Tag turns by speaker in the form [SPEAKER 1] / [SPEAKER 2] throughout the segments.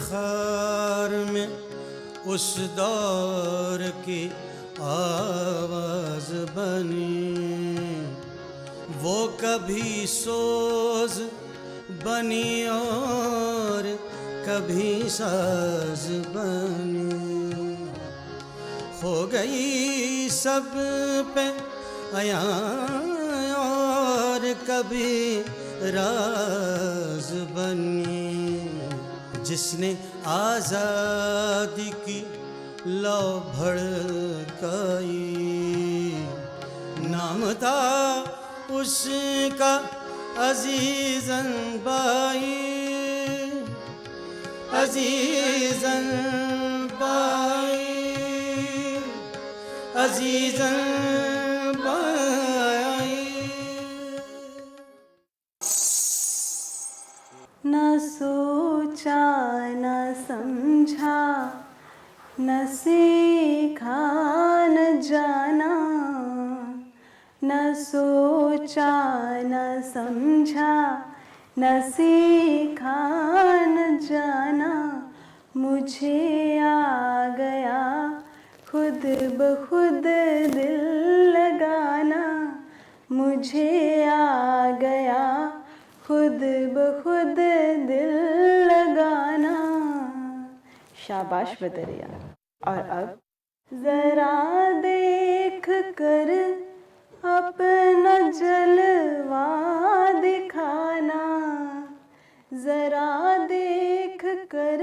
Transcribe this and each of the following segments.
[SPEAKER 1] इफ्तिखार में उस दौर की आवाज बनी, वो कभी सोज बनी और कभी साज बनी, हो गई सब पे अया और कभी राज बनी। जिसने आज़ादी की लौ भड़काई, नाम था उसका Azizan by, Azizan by, Azizan by.
[SPEAKER 2] न सोचा न समझा, न सीखा न जाना, न सोचा न समझा, न सीखा न जाना, मुझे आ गया खुद ब खुद दिल लगाना, मुझे आ गया खुद ब खुद दिल लगाना। शाबाश बदरिया। और अब जरा देख कर अपना जलवा दिखाना, जरा देख कर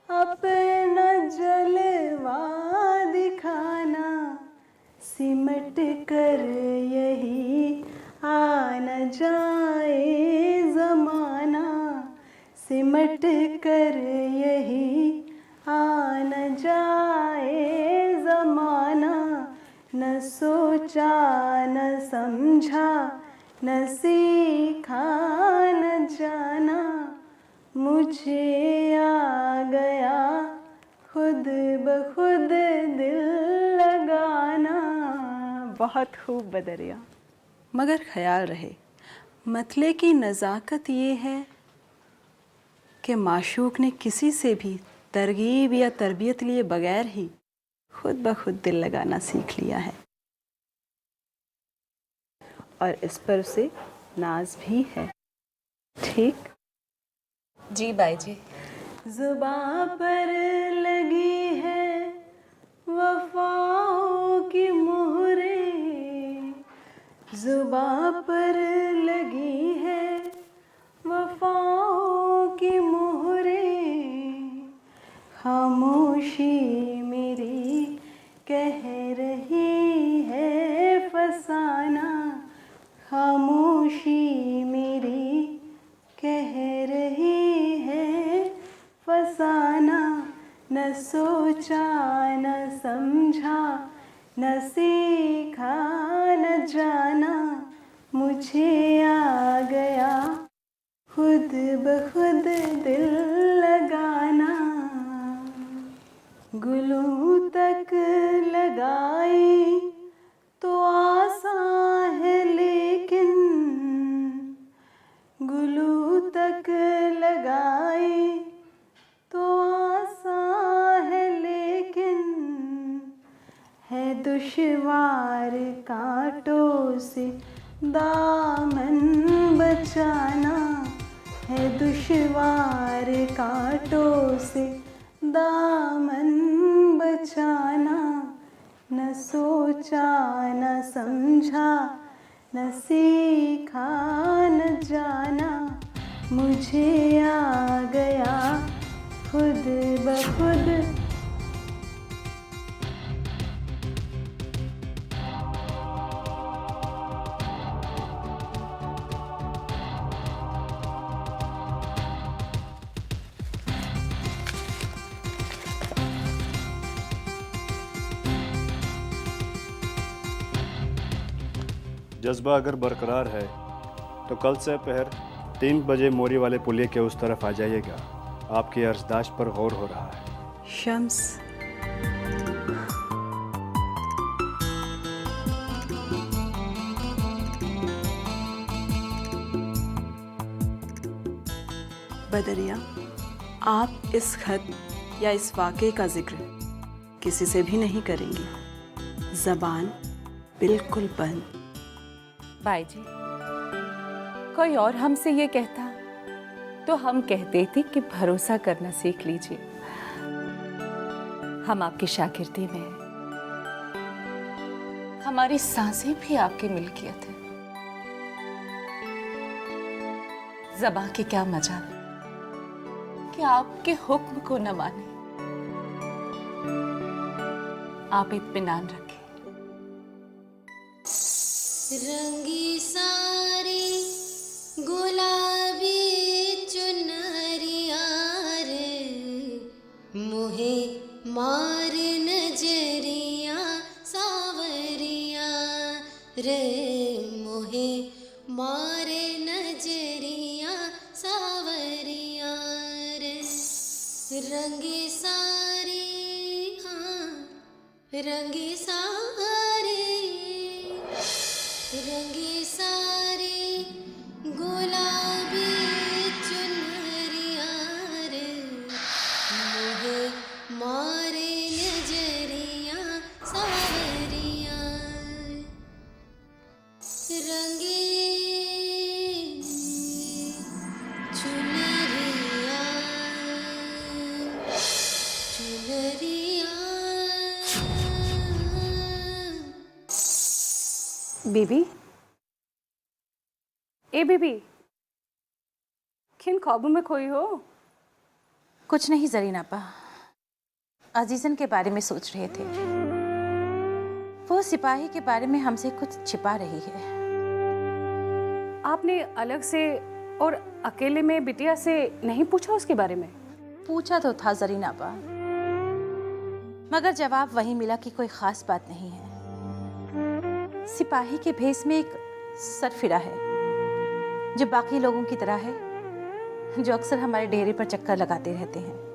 [SPEAKER 2] अपना जलवा दिखाना, सिमट कर यही आ न जाए ज़माना, सिमट कर यही आ न जाए ज़माना, न सोचा न समझा, न सीखा न जाना, मुझे आ गया खुद ब खुद दिल लगाना। बहुत खूब बदरिया। मगर ख्याल रहे, मतले की नज़ाकत ये है कि माशूक ने किसी से भी तरगीब या तरबियत लिए बगैर ही खुद ब खुद दिल लगाना सीख लिया है, और इस पर उसे नाज भी है। ठीक?
[SPEAKER 3] जी बाई जी।
[SPEAKER 2] ज़ुबां पर लगी है वफ़ाओं की मोहरें, ज़ुबां पर लगी है वफ़ाओं की मोहरें, खामोशी मेरी कह रही है फसाना, खामोशी मेरी कह रही है फसाना, न सोचा न समझा, न सीखा न जाना, मुझे आ गया खुद ब खुद दिल लगाना। गुलों तक लगाई तो आसान है लेकिन, गुलों तक लगाई तो आसान है लेकिन, है दुश्वार कांटों से दामन बचाना, है दुश्वार कांटों से दामन बचाना, न सोचा न समझा, न सीखा न जाना, मुझे आ गया खुद ब खुद।
[SPEAKER 4] जज्बा अगर बरकरार है तो कल से पहर 3 बजे मोरी वाले पुलिये के उस तरफ आ जाइएगा। आपकी अर्जदाश्त पर गौर हो रहा है।
[SPEAKER 2] शम्स, बदरिया, आप इस खत या इस वाक़े का जिक्र किसी से भी नहीं करेंगी। ज़बान बिल्कुल बंद।
[SPEAKER 3] बाई जी, कोई और हमसे ये कहता तो हम कहते थे कि भरोसा करना सीख लीजिए। हम आपकी शागिर्दी में हैं। हमारी सांसें भी आपकी मिल्कियत है। ज़बान की क्या मजाल कि आपके हुक्म को न माने। आप इत्मीनान रखें।
[SPEAKER 5] रंगी सारी गुलाबी चुनरिया रे, मोहे मार नजरिया सावरिया रे, मोहे मारे नजरिया सावरिया रे। रंगी सारी हाँ रंगी सारी, रंगी सारी गुलाबी चुनरिया रे, मोहे मारे नजरिया सावरिया। रंगी चुनरिया चुनरिया।
[SPEAKER 3] बीबी, ए बीबी, किन ख्वाबों में खोई हो?
[SPEAKER 6] कुछ नहीं जरीना पा, अजीजन के बारे में सोच रहे थे। वो सिपाही के बारे में हमसे कुछ छिपा रही है।
[SPEAKER 3] आपने अलग से और अकेले में बिटिया से नहीं पूछा उसके बारे में?
[SPEAKER 6] पूछा तो था जरीना पा, मगर जवाब वही मिला कि कोई खास बात नहीं है। सिपाही के भेस में एक सरफिरा है जो बाकी लोगों की तरह है, जो अक्सर हमारे डेरे पर चक्कर लगाते रहते हैं।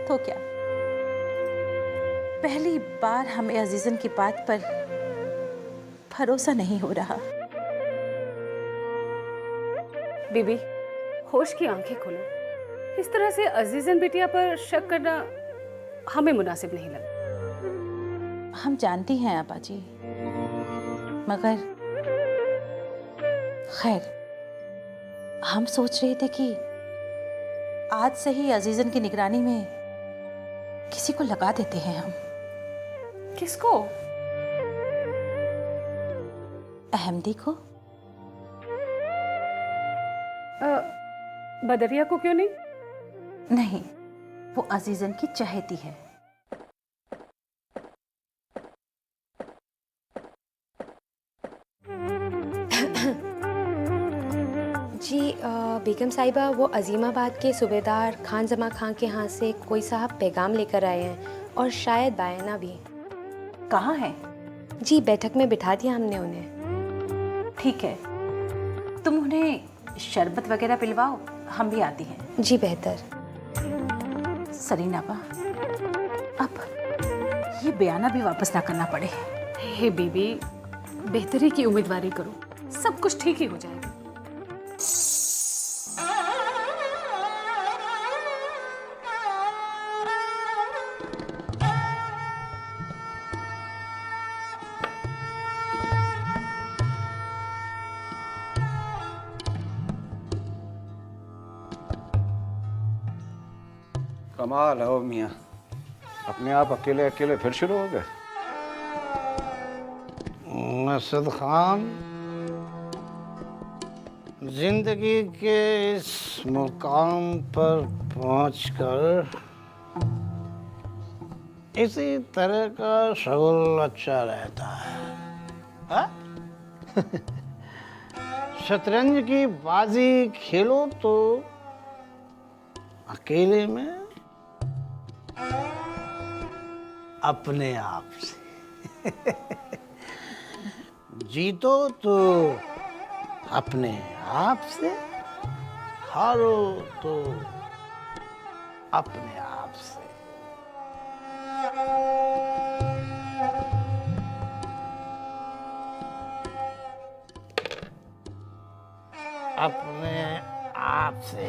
[SPEAKER 6] तो क्या, पहली बार हमें अजीजन की बात पर भरोसा नहीं हो रहा।
[SPEAKER 3] बीबी, होश की आंखें खोलो। इस तरह से अजीजन बिटिया पर शक करना हमें मुनासिब नहीं लगा।
[SPEAKER 6] हम जानती हैं आपा जी, मगर खैर, हम सोच रहे थे कि आज से ही अजीजन की निगरानी में किसी को लगा देते हैं हम।
[SPEAKER 3] किसको?
[SPEAKER 6] अहमदी को।
[SPEAKER 3] बदरिया को क्यों नहीं?
[SPEAKER 6] नहीं, वो अजीजन की चहेती है।
[SPEAKER 7] जी बेगम साहिबा, वो अजीमाबाद के सूबेदार खान जमा खां के यहाँ से कोई साहब पैगाम लेकर आए हैं और शायद बायना भी।
[SPEAKER 6] कहाँ है?
[SPEAKER 7] जी बैठक में बिठा दिया हमने उन्हें।
[SPEAKER 6] ठीक है, तुम उन्हें शरबत वगैरह पिलवाओ, हम भी आती हैं।
[SPEAKER 7] जी बेहतर।
[SPEAKER 6] सरीना बा, अब ये बयाना भी वापस ना करना पड़े।
[SPEAKER 3] हे बीबी, बेहतरी की उम्मीदवारी करो, सब कुछ ठीक ही हो जाएगा।
[SPEAKER 8] कमाल है ओ मियाँ, अपने आप अकेले अकेले फिर शुरू हो गए।
[SPEAKER 9] मसद खान, जिंदगी के इस मुकाम पर पहुंचकर इसी तरह का शगुल अच्छा रहता है। हाँ? शतरंज की बाजी खेलो तो अकेले में, अपने आप से। जीतो तो अपने आप से, हारो तो अपने आप से। अपने आप से।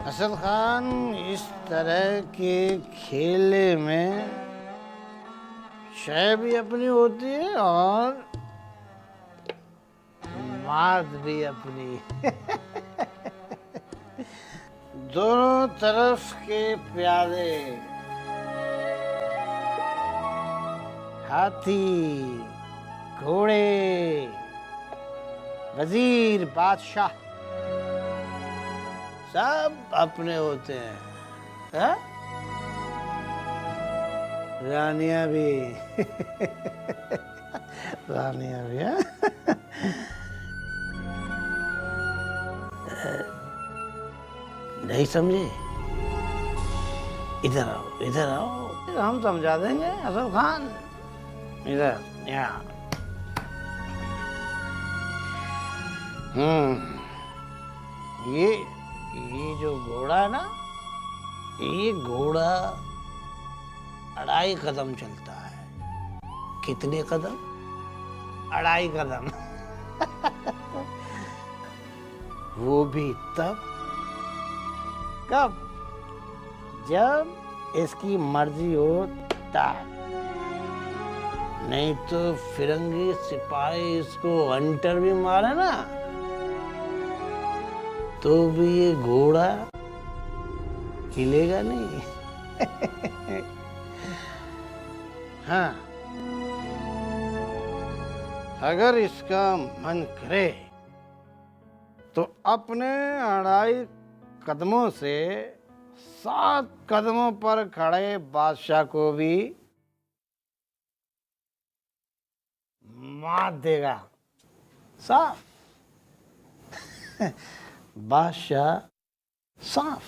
[SPEAKER 9] असल खान, इस तरह के खेले में शय भी अपनी होती है और मात भी अपनी। दोनों तरफ के प्यादे, हाथी, घोड़े, वजीर, बादशाह, सब अपने होते हैं, हा? रानियां भी। रानियां भी, हा? नहीं समझे? इधर आओ, इधर आओ, हम समझा देंगे। असल खान, इधर, यहाँ। ये जो घोड़ा है ना, ये घोड़ा 2.5 कदम चलता है। कितने कदम? 2.5 कदम। वो भी तब, कब? जब इसकी मर्जी हो तब। नहीं तो फिरंगी सिपाही इसको हंटर भी मारे ना, तो भी ये घोड़ा हिलेगा नहीं। हाँ, अगर इसका मन करे तो अपने 2.5 कदमों से 7 कदमों पर खड़े बादशाह को भी मार देगा। साफ। बादशाह साफ।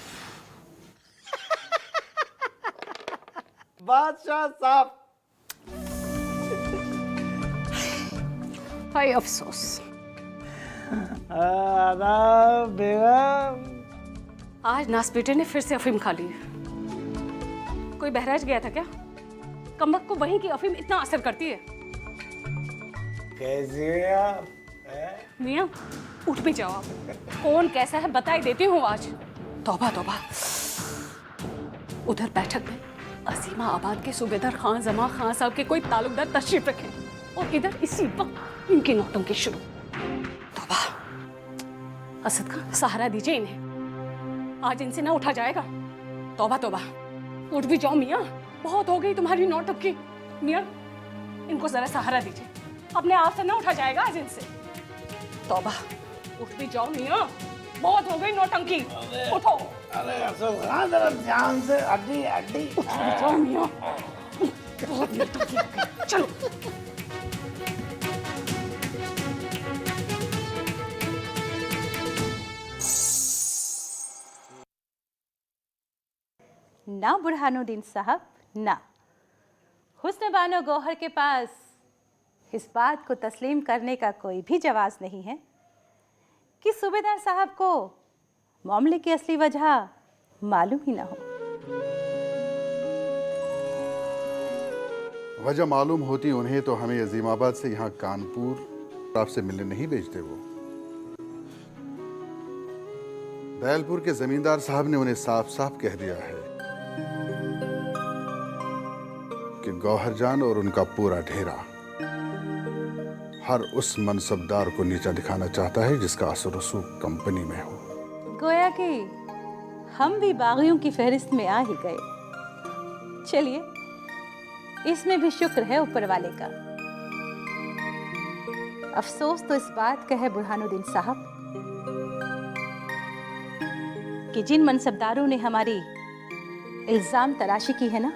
[SPEAKER 9] बादशाह साफ।
[SPEAKER 3] हाय अफसोस।
[SPEAKER 9] आदाब बेगम।
[SPEAKER 3] आज नास बेटे ने फिर से अफीम खा ली। कोई बहराइच गया था क्या? कमबख्त को वहीं की अफीम इतना असर करती है।
[SPEAKER 9] कैसे हैं आप?
[SPEAKER 3] मियाँ, उठ भी जाओ आप। कौन कैसा है बता ही देती हूँ आज। तौबा तौबा। उधर बैठक में अजीमा आबाद के सूबेदार खान जमा खान साहब के कोई ताल्लुकदार तशरीफ रखे और इधर इसी वक्त इनकी नौटंकी शुरू। तौबा। असद खान, सहारा दीजिए इन्हें। आज इनसे ना उठा जाएगा। तौबा तौबा। उठ भी जाओ मियाँ, बहुत हो गई तुम्हारी नौटंकी। मियाँ, इनको जरा सहारा दीजिए, अपने आप से ना उठा जाएगा आज इनसे। तौबा, उठ भी जाओ मियाँ, बहुत हो गई नौटंकी। उठो।
[SPEAKER 9] अरे असल खान, जरा ध्यान से। अड्डी अड्डी।
[SPEAKER 3] उठ भी जाओ मियाँ, बहुत नौटंकी हो गई। चलो।
[SPEAKER 6] ना बुरहानुद्दीन साहब, ना। हुस्न बानो गौहर के पास इस बात को तस्लीम करने का कोई भी जवाज़ नहीं है कि सूबेदार साहब को मामले की असली वजह मालूम ही ना हो।
[SPEAKER 10] वजह मालूम होती उन्हें तो हमें अजीमाबाद से यहाँ कानपुर आपसे मिलने नहीं भेजते। वो बैलपुर के जमींदार साहब ने उन्हें साफ साफ कह दिया है कि गौहरजान और उनका पूरा ढेरा हर उस मनसबदार को नीचा दिखाना चाहता है जिसका असर रसूख कंपनी में हो।
[SPEAKER 6] गोया कि हम भी बागियों की फहरिस्त में आ ही गए। चलिए, इसमें भी शुक्र है ऊपर वाले का। अफसोस तो इस बात का है बुरहानुद्दीन साहब कि जिन मनसबदारों ने हमारी इल्जाम तराशी की है ना,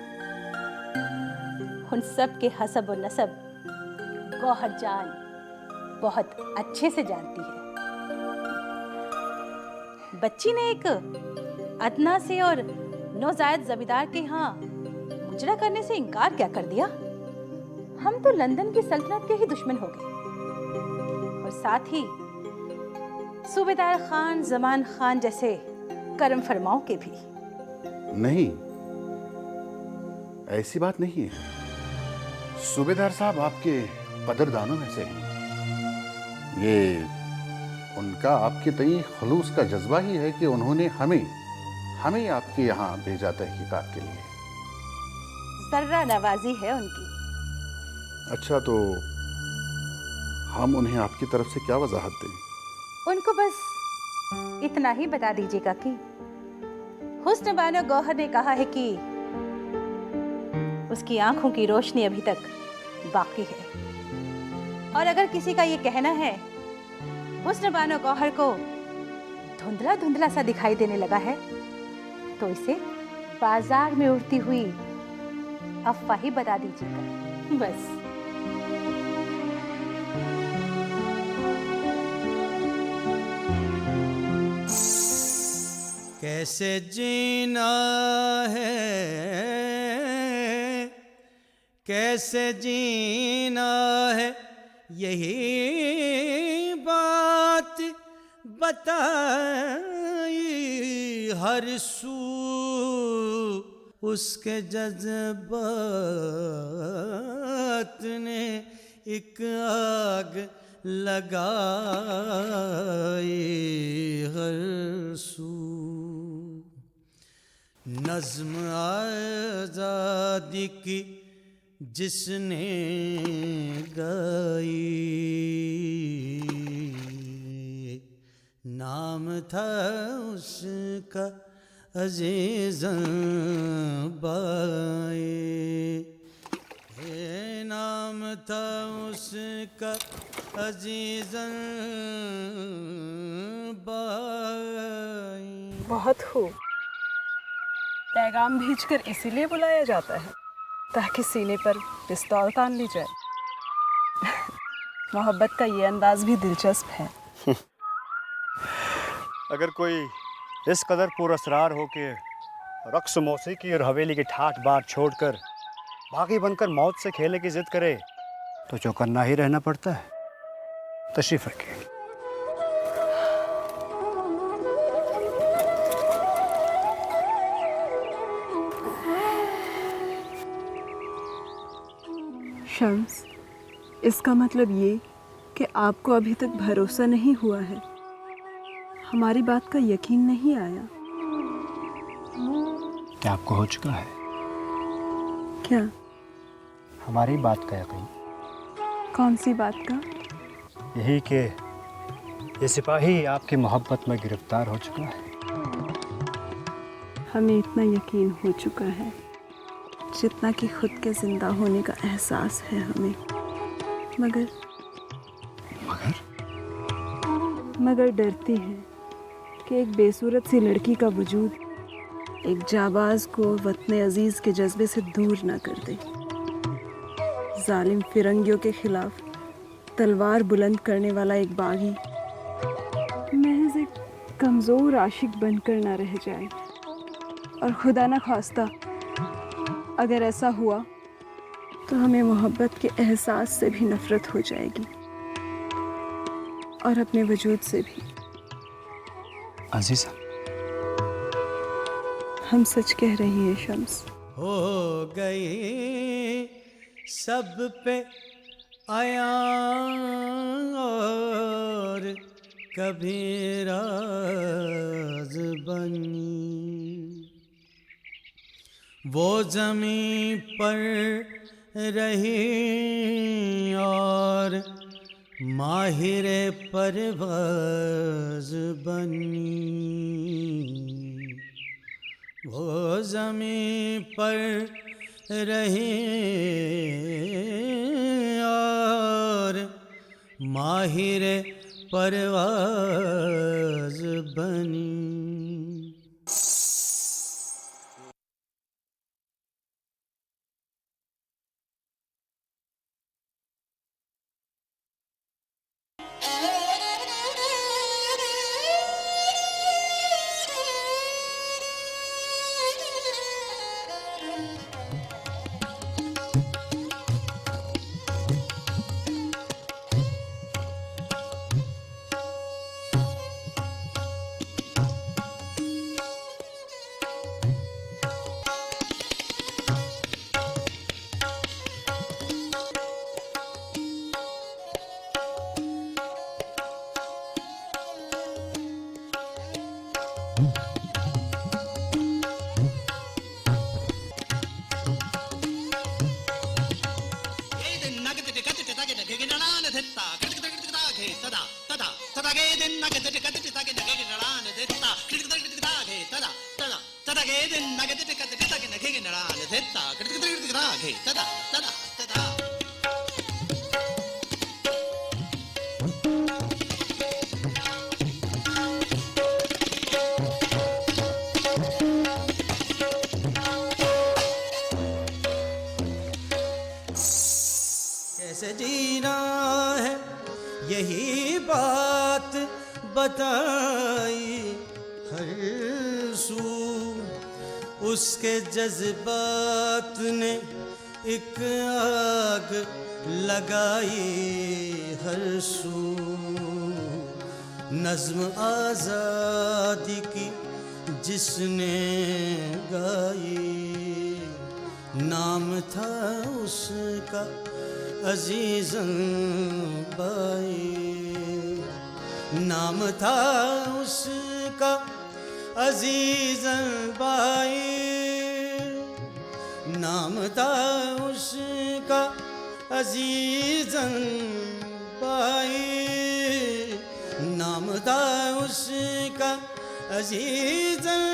[SPEAKER 6] उन सब के हसब और नसब गौहरजान बहुत अच्छे से जानती है। बच्ची ने एक अदना से और नौजायद जमींदार के यहाँ हिजरा करने से इनकार क्या कर दिया? हम तो लंदन की सल्तनत के ही दुश्मन हो गए और साथ ही सूबेदार खान जमान खान जैसे करम फरमाओं के भी।
[SPEAKER 10] नहीं, ऐसी बात नहीं है। सूबेदार साहब आपके कदरदानों में से हैं। ये उनका आपके तई खलूस का जज्बा ही है कि उन्होंने हमें आपके यहाँ भेजा तहकीकात के लिए।
[SPEAKER 6] जर्रा नवाजी है उनकी।
[SPEAKER 10] अच्छा, तो हम उन्हें आपकी तरफ से क्या वजाहत दें?
[SPEAKER 6] उनको बस इतना ही बता दीजिएगा कि हुस्न बानो गौहर ने कहा है कि उसकी आंखों की रोशनी अभी तक बाकी है, और अगर किसी का ये कहना है हुस्न बानो गौहर को धुंधला धुंधला सा दिखाई देने लगा है, तो इसे बाजार में उड़ती हुई अफवाह ही बता दीजिएगा बस।
[SPEAKER 1] कैसे जीना है, कैसे जीना है, यही बात बताई हर सू उसके जज्बात ने एक आग लगाई हर सू। नज़्म आज़ादी की जिसने गाई, नाम था उसका अज़ीज़ां बाए, नाम था उसका अज़ीज़ां बाए।
[SPEAKER 2] बहुत खूब। पैगाम भेजकर इसीलिए बुलाया जाता है ताकि सीने पर पिस्तौल तान ली जाए। मोहब्बत का ये अंदाज भी दिलचस्प है।
[SPEAKER 4] अगर कोई इस कदर पुरअसरार हो के रक्स मौसीकी और हवेली की ठाठ बाट छोड़कर बागी बनकर मौत से खेलने की जिद करे तो चौकन्ना ही रहना पड़ता है। तशरीफ रखिए।
[SPEAKER 2] शम्स, इसका मतलब ये कि आपको अभी तक भरोसा नहीं हुआ है, हमारी बात का यकीन नहीं आया।
[SPEAKER 4] क्या आपको हो चुका है?
[SPEAKER 2] क्या?
[SPEAKER 4] हमारी बात का यकीन।
[SPEAKER 2] कौन सी बात का?
[SPEAKER 4] यही कि ये सिपाही आपकी मोहब्बत में गिरफ्तार हो चुका है।
[SPEAKER 2] हमें इतना यकीन हो चुका है जितना कि खुद के जिंदा होने का एहसास है हमें। मगर डरती हैं कि एक बेसूरत सी लड़की का वजूद एक जाबाज को वतन अजीज़ के जज्बे से दूर ना कर दे। जालिम फिरंगियों के खिलाफ तलवार बुलंद करने वाला एक बागी महज एक कमज़ोर आशिक बनकर ना रह जाए। और खुदा न खास्ता अगर ऐसा हुआ तो हमें मोहब्बत के एहसास से भी नफरत हो जाएगी और अपने वजूद से भी।
[SPEAKER 4] अजीज़ा,
[SPEAKER 2] हम सच कह रही हैं शम्स।
[SPEAKER 1] हो गई सब पे आया और कभी राज बनी, वो ज़मीं पर रही और माहिरे परवाज़ बनी, वो ज़मीं पर रही और माहिरे परवाज़ बनी। कैसे जीना है यही बात बताई हर सू, उसके जज्बात ने एक आग लगाई हर सू। नज्म आज़ादी की जिसने गाई, नाम था उसका अजीज़न बाई, नाम था उसका अजीज़न बाई, नाम था उसका अजीज़न बाई, नाम था उसका अजीज़न